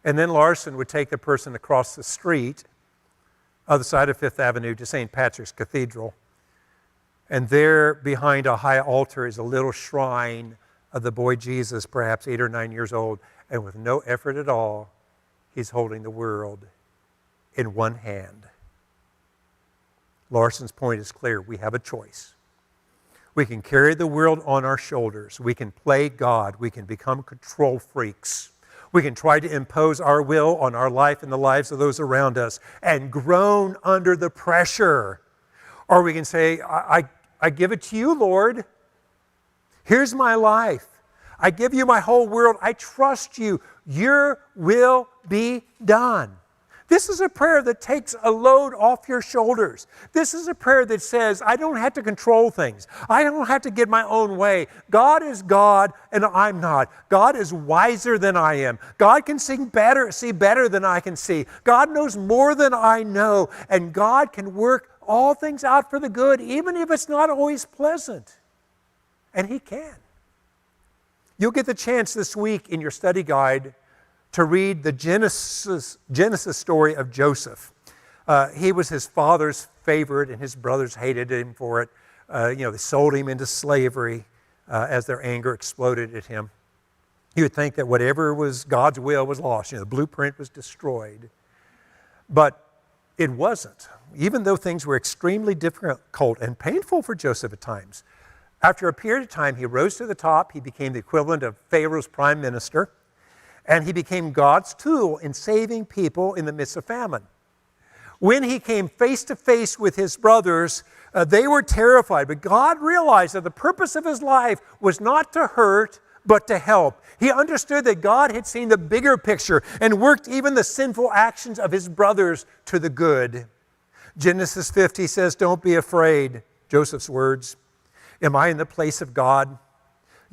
And then Larson would take the person across the street, other side of Fifth Avenue, to St. Patrick's Cathedral. And there, behind a high altar, is a little shrine of the boy Jesus, perhaps 8 or 9 years old. And with no effort at all, he's holding the world in one hand. Larson's point is clear. We have a choice. We can carry the world on our shoulders. We can play God. We can become control freaks. We can try to impose our will on our life and the lives of those around us and groan under the pressure. Or we can say, I give it to you, Lord. Here's my life. I give you my whole world. I trust you. Your will be done. This is a prayer that takes a load off your shoulders. This is a prayer that says, I don't have to control things. I don't have to get my own way. God is God and I'm not. God is wiser than I am. God can see better than I can see. God knows more than I know. And God can work all things out for the good, even if it's not always pleasant. And He can. You'll get the chance this week in your study guide to read the Genesis story of Joseph. He was his father's favorite, and his brothers hated him for it. They sold him into slavery as their anger exploded at him. You would think that whatever was God's will was lost. The blueprint was destroyed. But it wasn't. Even though things were extremely difficult and painful for Joseph at times, after a period of time, he rose to the top. He became the equivalent of Pharaoh's prime minister. And he became God's tool in saving people in the midst of famine. When he came face to face with his brothers, they were terrified. But God realized that the purpose of his life was not to hurt, but to help. He understood that God had seen the bigger picture and worked even the sinful actions of his brothers to the good. Genesis 50 says, don't be afraid. Joseph's words. Am I in the place of God?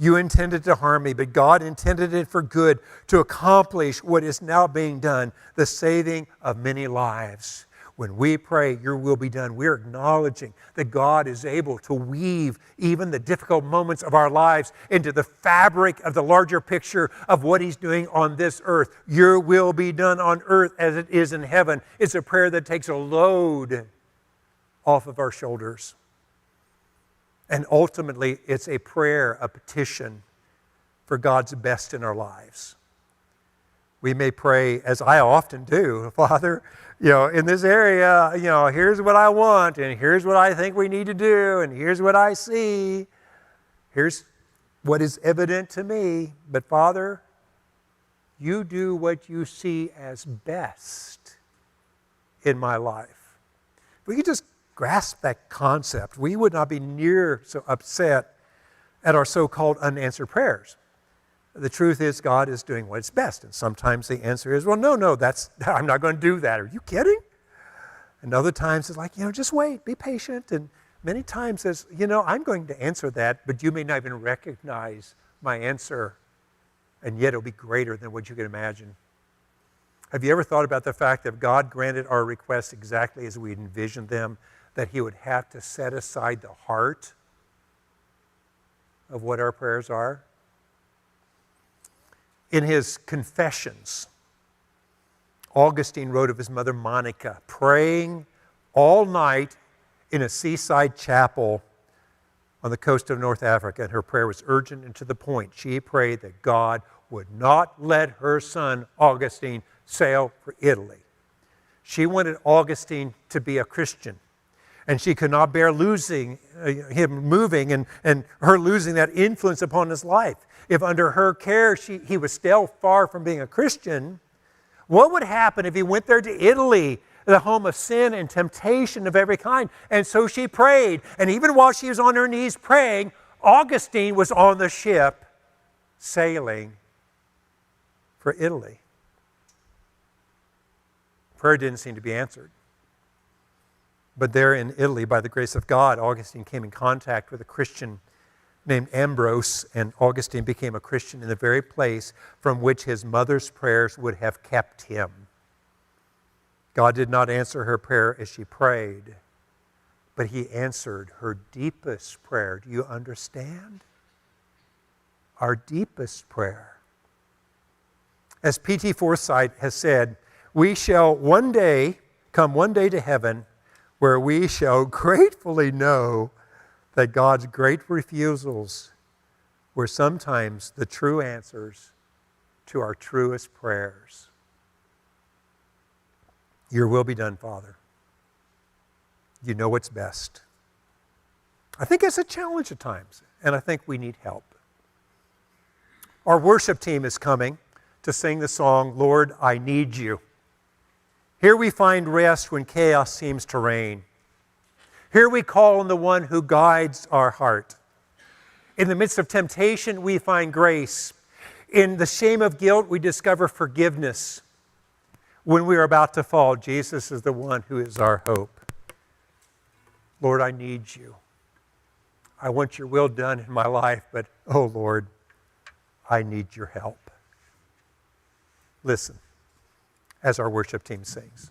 You intended to harm me, but God intended it for good to accomplish what is now being done, the saving of many lives. When we pray, your will be done, we're acknowledging that God is able to weave even the difficult moments of our lives into the fabric of the larger picture of what He's doing on this earth. Your will be done on earth as it is in heaven. It's a prayer that takes a load off of our shoulders. And ultimately, it's a prayer, a petition for God's best in our lives. We may pray, as I often do, Father, in this area, here's what I want, and here's what I think we need to do, and here's what I see. Here's what is evident to me. But Father, you do what you see as best in my life. If we could just grasp that concept, we would not be near so upset at our so-called unanswered prayers. The truth is God is doing what's best. And sometimes the answer is, well, no, I'm not going to do that. Are you kidding? And other times it's like, just wait, be patient. And many times it's, I'm going to answer that, but you may not even recognize my answer. And yet it'll be greater than what you can imagine. Have you ever thought about the fact that if God granted our requests exactly as we envisioned them, that He would have to set aside the heart of what our prayers are? In his Confessions, Augustine wrote of his mother Monica praying all night in a seaside chapel on the coast of North Africa, and her prayer was urgent and to the point. She prayed that God would not let her son Augustine sail for Italy. She wanted Augustine to be a Christian. And she could not bear losing him moving and her losing that influence upon his life. If under her care he was still far from being a Christian, what would happen if he went there to Italy, the home of sin and temptation of every kind? And so she prayed. And even while she was on her knees praying, Augustine was on the ship sailing for Italy. Prayer didn't seem to be answered. But there in Italy, by the grace of God, Augustine came in contact with a Christian named Ambrose, and Augustine became a Christian in the very place from which his mother's prayers would have kept him. God did not answer her prayer as she prayed, but He answered her deepest prayer. Do you understand? Our deepest prayer. As P.T. Forsyth has said, we shall one day come to heaven where we shall gratefully know that God's great refusals were sometimes the true answers to our truest prayers. Your will be done, Father. You know what's best. I think it's a challenge at times, and I think we need help. Our worship team is coming to sing the song, Lord, I Need You. Here we find rest when chaos seems to reign. Here we call on the one who guides our heart. In the midst of temptation, we find grace. In the shame of guilt, we discover forgiveness. When we are about to fall, Jesus is the one who is our hope. Lord, I need you. I want your will done in my life, but, oh Lord, I need your help. Listen as our worship team sings.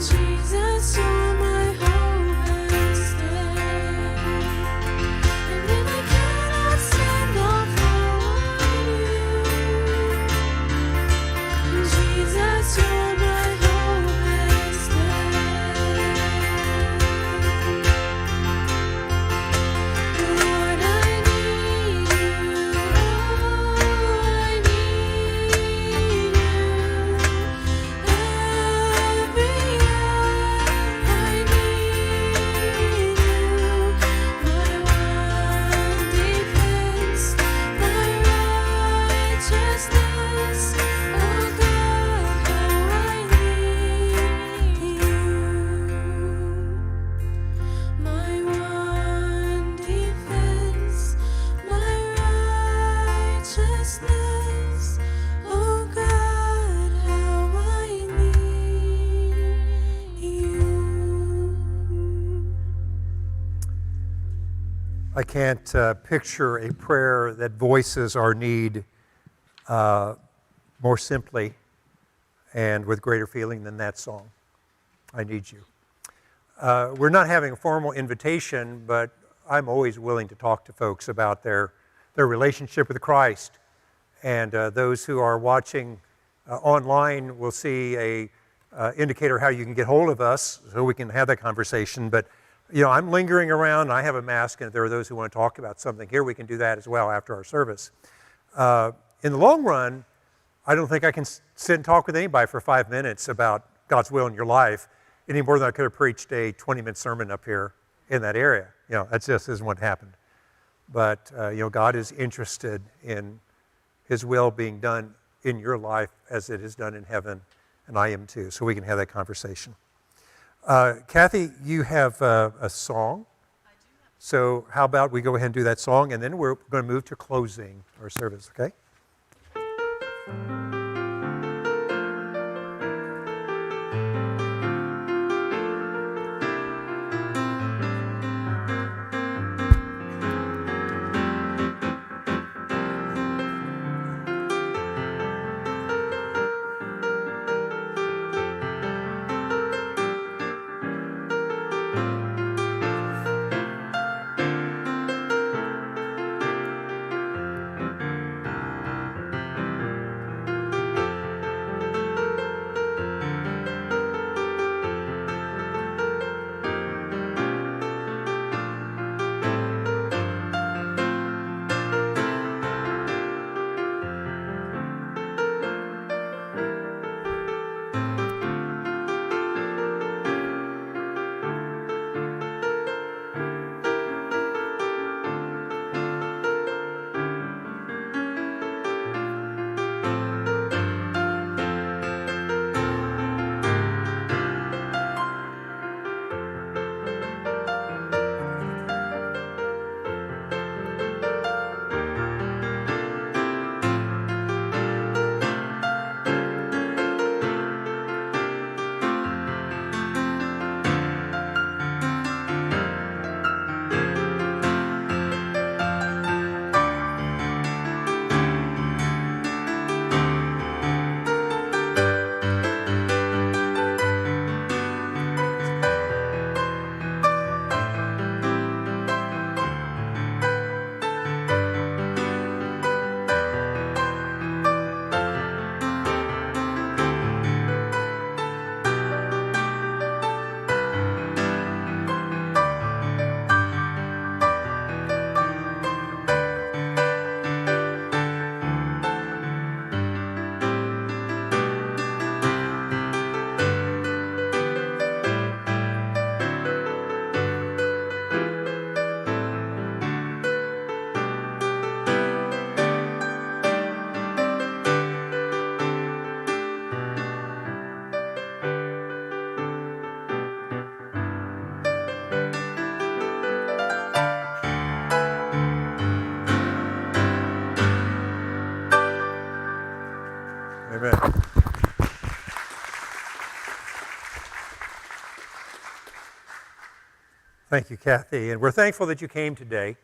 Jesus, you're my hope. I can't picture a prayer that voices our need more simply and with greater feeling than that song. I need you. We're not having a formal invitation, but I'm always willing to talk to folks about their relationship with Christ. And those who are watching online will see a indicator how you can get hold of us so we can have that conversation. But I'm lingering around. I have a mask, and if there are those who want to talk about something here, we can do that as well after our service. In the long run, I don't think I can sit and talk with anybody for 5 minutes about God's will in your life any more than I could have preached a 20-minute sermon up here in that area. That just isn't what happened. But God is interested in His will being done in your life as it is done in heaven, and I am too. So we can have that conversation. Kathy, you have a song. I do have. So how about we go ahead and do that song, and then we're going to move to closing our service, okay? Amen. Thank you, Kathy. And we're thankful that you came today.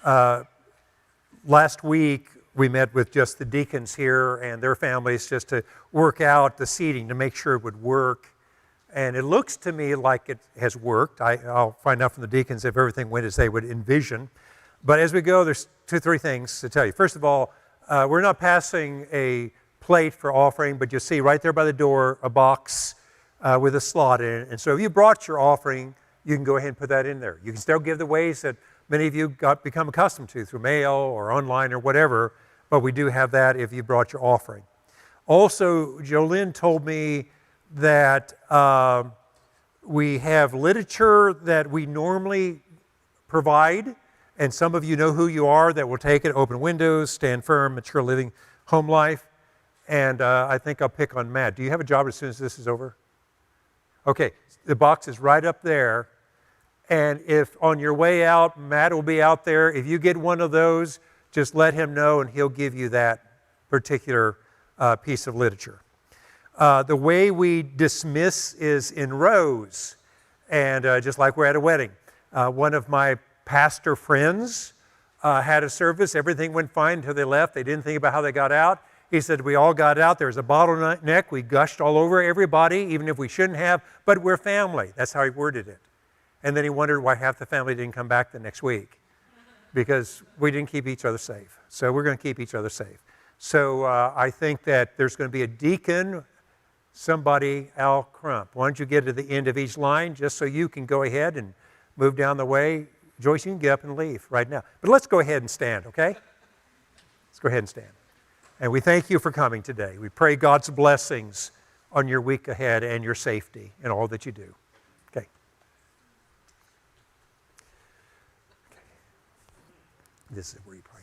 Last week, we met with just the deacons here and their families just to work out the seating to make sure it would work. And it looks to me like it has worked. I'll find out from the deacons if everything went as they would envision. But as we go, there's 2-3 things to tell you. First of all, we're not passing a plate for offering, but you'll see right there by the door a box with a slot in it. And so if you brought your offering, you can go ahead and put that in there. You can still give the ways that many of you become accustomed to through mail or online or whatever, but we do have that if you brought your offering. Also, Jolynn told me that we have literature that we normally provide, and some of you know who you are that will take it. Open Windows, Stand Firm, Mature Living, Home Life, and I think I'll pick on Matt. Do you have a job as soon as this is over? Okay, the box is right up there, and if on your way out, Matt will be out there. If you get one of those, just let him know and he'll give you that particular piece of literature. The way we dismiss is in rows, and just like we're at a wedding. One of my pastor friends had a service. Everything went fine until they left. They didn't think about how they got out. He said, we all got out. There was a bottleneck. We gushed all over everybody, even if we shouldn't have, but we're family. That's how he worded it. And then he wondered why half the family didn't come back the next week, because we didn't keep each other safe. So we're going to keep each other safe. So I think that there's going to be a deacon, somebody, Al Crump. Why don't you get to the end of each line just so you can go ahead and move down the way. Joyce, you can get up and leave right now. But let's go ahead and stand, okay? Let's go ahead and stand. And we thank you for coming today. We pray God's blessings on your week ahead and your safety in all that you do. Okay. This is where you pray.